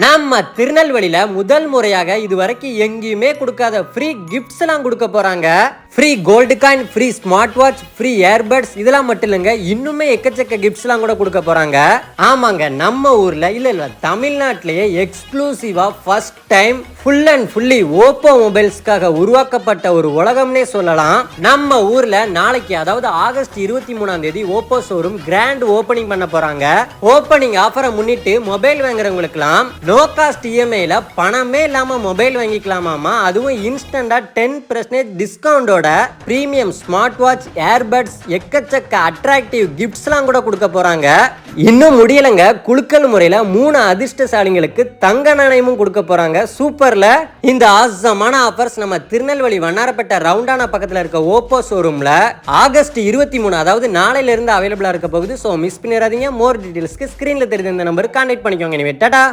நம்ம திருநெல்வேலியில முதல் முறையாக இதுவரைக்கும் எங்கேயுமே கொடுக்காத ஃப்ரீ கிஃப்ட்ஸ் எல்லாம் கொடுக்க போறாங்க. Free gold coin, free smart watch, free earbuds, இதெல்லாம் மட்டும் இல்லைங்க, இன்னுமே எக்கச்சக்க கிஃப்ட்ஸ் எல்லாம் கூட கொடுக்க போறாங்க. ஆமாங்க, நம்ம ஊர்ல இல்ல தமிழ்நாட்டிலேயே எக்ஸ்க்ளூசிவா first time full and fully Oppo மொபைல்ஸ்க்காக உருவாக்கப்பட்ட ஒரு உலகம்னே சொல்லலாம். நம்ம ஊர்ல நாளைக்கு, அதாவது ஆகஸ்ட் 23ஆம் தேதி ஓப்போ ஷோரூம் கிராண்ட் ஓபனிங் பண்ண போறாங்க. ஓபனிங் ஆஃபரை முன்னிட்டு மொபைல் வாங்குறவங்களுக்குலாம் நோ காஸ்ட் இஎம்ஐல பணமே இல்லாம மொபைல் வாங்கிக்கலாமாமா. அதுவும் இன்ஸ்டன்டா 10% டிஸ்கவுண்டோட பிரீமியம் ஸ்மார்ட் வாட்ச், ஏர்பட்ஸ், எக்கச்சக்க அட்ராக்டிவ் கிஃப்ட்ஸ் எல்லாம் கூட கொடுக்க போறாங்க. இன்னும் முடியலங்க, குலுக்கல் முறையில 3 அதிர்ஷ்டசாலிங்களுக்கு தங்க நாணயமும் கொடுக்க போறாங்க. சூப்பர்ல. இந்த ஆசமான ஆஃபர்ஸ் நம்ம திருநெல்வேலி வண்ணாரப்பேட்டை ரவுண்டானா பக்கத்துல இருக்க ஓப்போ ஷோரூம்ல ஆகஸ்ட் 23, அதாவது நாளையில இருந்து அவைலபிளா இருக்க போகுது. சோ மிஸ் பண்ணிடாதீங்க. மோர் டீடைல்ஸ்க்கு ஸ்கிரீன்ல தெரியுற இந்த நம்பருக்கு கான்டாக்ட் பண்ணிக்கோங்க. டாடா.